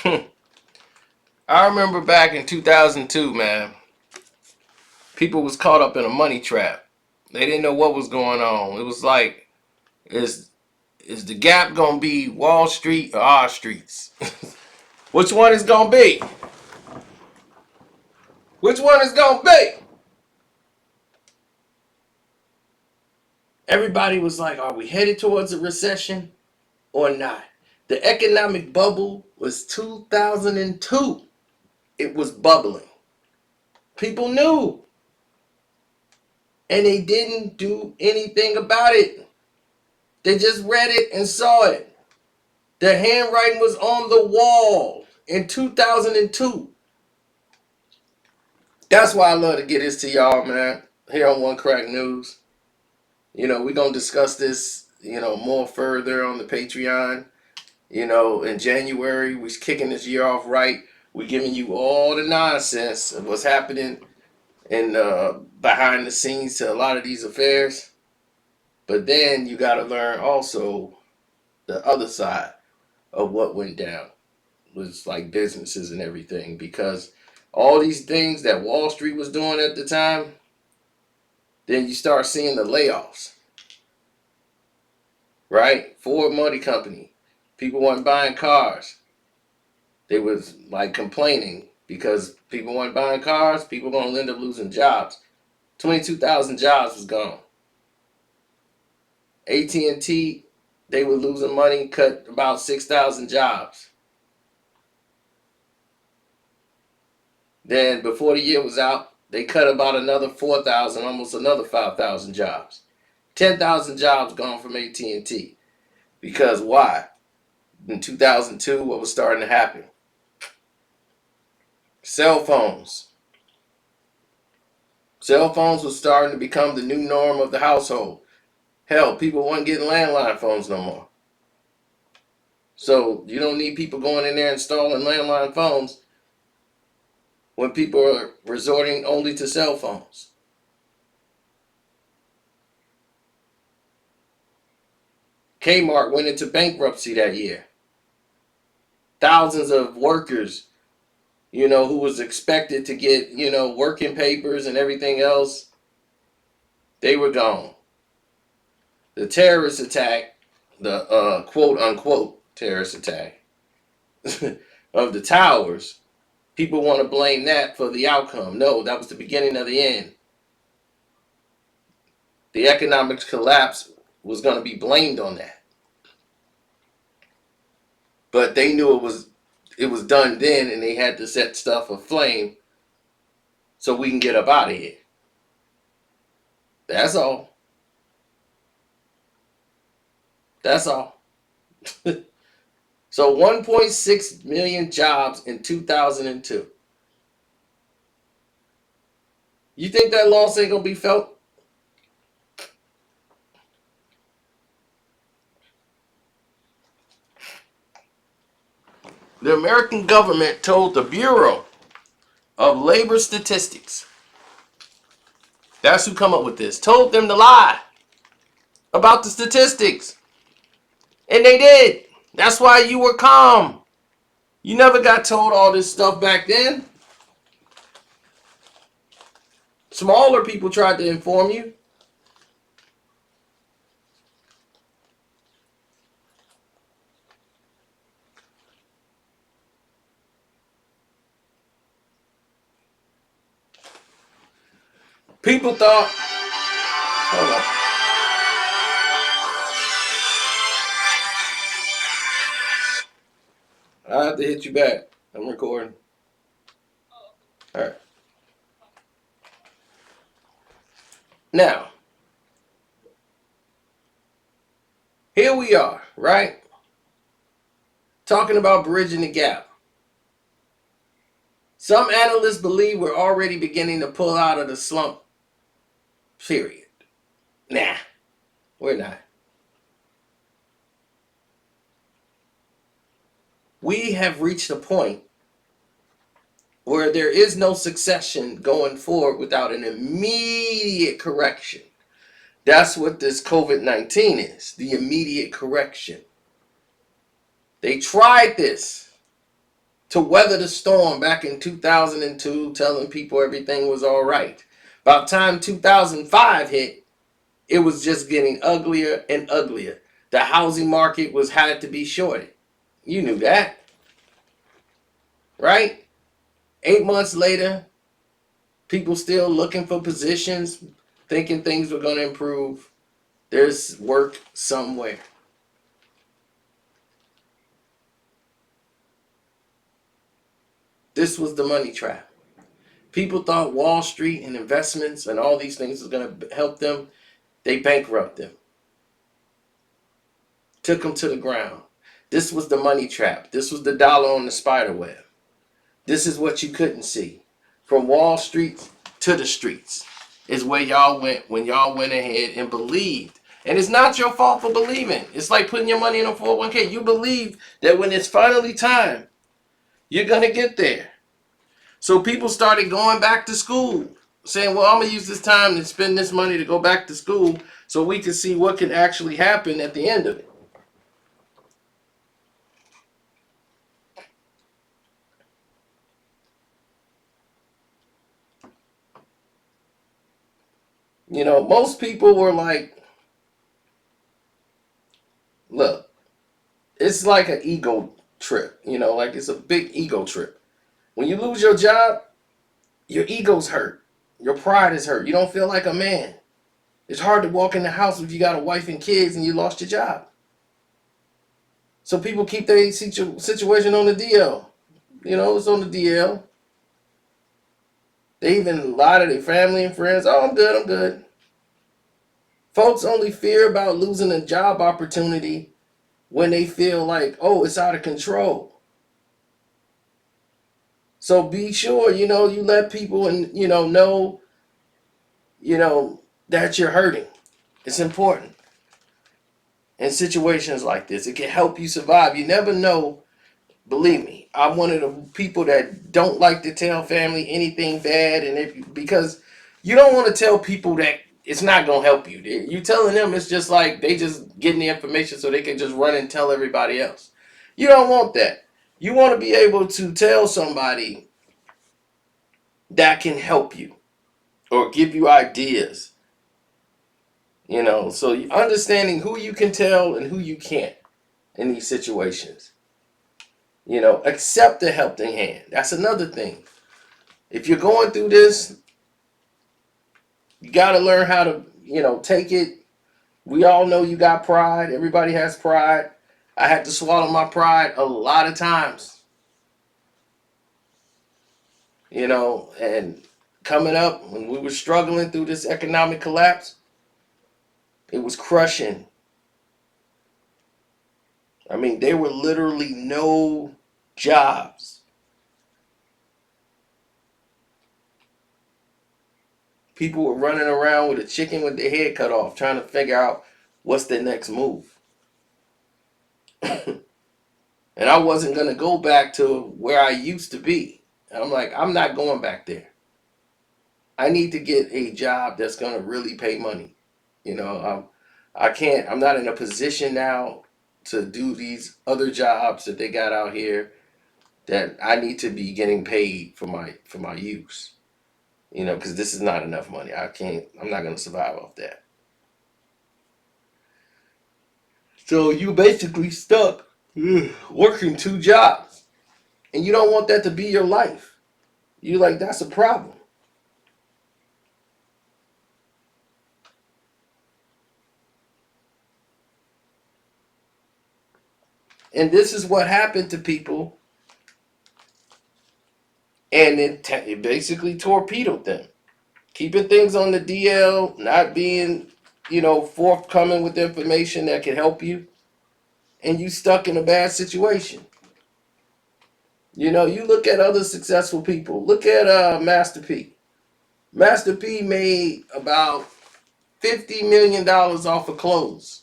I remember back in 2002, man, people was caught up in a money trap. They didn't know what was going on. It was like, is is the gap gonna be Wall Street or our streets? Which one is gonna be? Which one is gonna be? Everybody was like, are we headed towards a recession or not? The economic bubble was 2002. It was bubbling. People knew, and they didn't do anything about it. They just read it and saw it. The handwriting was on the wall in 2002. That's why I love to get this to y'all, man, here on One Crack News. We're going to discuss this, more further on the Patreon. In January, we're kicking this year off right. We're giving you all the nonsense of what's happening in behind the scenes to a lot of these affairs. But then you got to learn also the other side of what went down. Was like businesses and everything, because all these things that Wall Street was doing at the time, then you start seeing the layoffs, right? Ford Motor Company, people weren't buying cars. They was like complaining because people weren't buying cars. People gonna end up losing jobs. 22,000 jobs was gone. AT&T, they were losing money, cut about 6,000 jobs. Then before the year was out, they cut about another 4,000, almost another 5,000 jobs. 10,000 jobs gone from AT&T. Because why? In 2002, what was starting to happen? Cell phones. Cell phones was starting to become the new norm of the household. Hell, people weren't getting landline phones no more. So you don't need people going in there installing landline phones when people are resorting only to cell phones. Kmart went into bankruptcy that year. Thousands of workers, who was expected to get, working papers and everything else, they were gone. The terrorist attack, the quote unquote terrorist attack of the towers, people want to blame that for the outcome. No, that was the beginning of the end. The economic collapse was going to be blamed on that. But they knew it was done then, and they had to set stuff aflame so we can get up out of here. That's all. That's all. So 1.6 million jobs in 2002. You think that loss ain't going to be felt? The American government told the Bureau of Labor Statistics, that's who come up with this, told them to lie about the statistics. And they did. That's why you were calm. You never got told all this stuff back then. Smaller people tried to inform you. People thought, hold on, I have to hit you back. I'm recording. All right. Now, here we are, right? Talking about bridging the gap. Some analysts believe we're already beginning to pull out of the slump period. Nah, we're not. We have reached a point where there is no succession going forward without an immediate correction. That's what this COVID-19 is, the immediate correction. They tried this. to weather the storm back in 2002, telling people everything was all right. By the time 2005 hit, it was just getting uglier and uglier. The housing market was had to be shorted. You knew that, right? 8 months later, people still looking for positions, thinking things were going to improve. There's work somewhere. This was the money trap. People thought Wall Street and investments and all these things was going to help them. They bankrupted them, took them to the ground. This was the money trap. This was the dollar on the spider web. This is what you couldn't see. From Wall Street to the streets is where y'all went when y'all went ahead and believed. And it's not your fault for believing. It's like putting your money in a 401k. You believe that when it's finally time, you're going to get there. So people started going back to school, saying, well, I'm going to use this time to spend this money to go back to school so we can see what can actually happen at the end of it. You know, most people were like, look, it's like an ego trip, you know, like it's a big ego trip. When you lose your job, your ego's hurt. Your pride is hurt. You don't feel like a man. It's hard to walk in the house if you got a wife and kids and you lost your job. So people keep their situation on the DL. You know, it's on the DL. They even lie to their family and friends. Oh, I'm good, I'm good. Folks only fear about losing a job opportunity when they feel like, oh, it's out of control. So be sure, you know, you let people and you know, that you're hurting. It's important in situations like this. It can help you survive. You never know. Believe me, I'm one of the people that don't like to tell family anything bad, and because you don't want to tell people that it's not gonna help you. You telling them it's just like they just getting the information so they can just run and tell everybody else. You don't want that. You want to be able to tell somebody that can help you or give you ideas. You know, so understanding who you can tell and who you can't in these situations. You know, accept a helping hand. That's another thing. If you're going through this, you got to learn how to, you know, take it. We all know you got pride. Everybody has pride. I had to swallow my pride a lot of times, you know, and coming up when we were struggling through this economic collapse, it was crushing. I mean, there were literally no jobs. People were running around with a chicken with their head cut off, trying to figure out what's their next move. And I wasn't going to go back to where I used to be. And I'm like, I'm not going back there. I need to get a job that's going to really pay money. You know, I can't, I'm not in a position now to do these other jobs that they got out here that I need to be getting paid for my use. You know, because this is not enough money. I'm not going to survive off that. So you basically stuck working two jobs. And you don't want that to be your life. You like, that's a problem. And this is what happened to people, and it basically torpedoed them. Keeping things on the DL, not being, you know, forthcoming with information that can help you, and you stuck in a bad situation. You know, you look at other successful people. Look at Master P. Master P made about $50 million off of clothes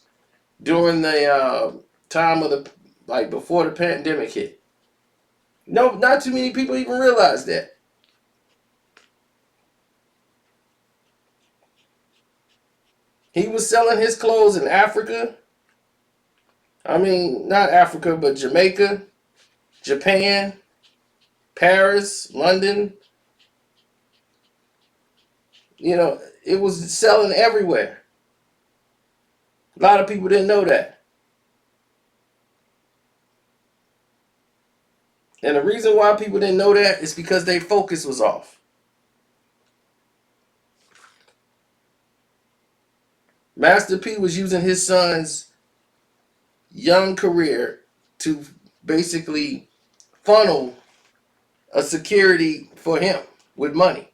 during the time of the like before the pandemic hit. No, not too many people even realize that. He was selling his clothes in Africa. I mean, not Africa, but Jamaica, Japan. Paris, London. It was selling everywhere. A lot of people didn't know that. And the reason why people didn't know that is because their focus was off. Master P was using his son's young career to basically funnel a security for him with money.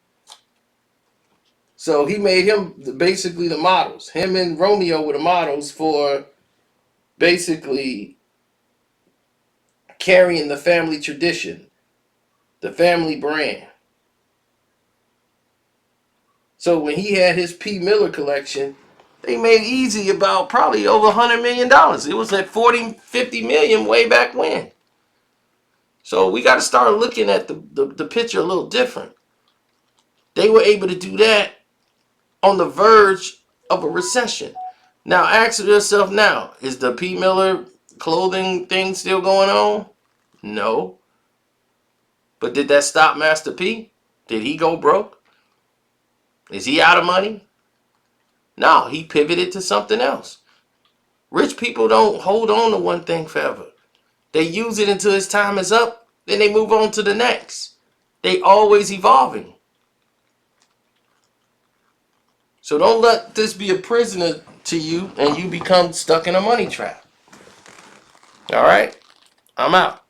So he made him basically the models. Him and Romeo were the models for basically carrying the family tradition, the family brand. So when he had his P. Miller collection, they made easy about probably over $100 million. It was at 40, 50 million way back when. So we got to start looking at the picture a little different. They were able to do that on the verge of a recession. Now ask yourself now, is the P. Miller clothing thing still going on? No. But did that stop Master P? Did he go broke? Is he out of money? No, he pivoted to something else. Rich people don't hold on to one thing forever. They use it until its time is up, then they move on to the next. They always evolving. So don't let this be a prisoner to you and you become stuck in a money trap. All right? I'm out.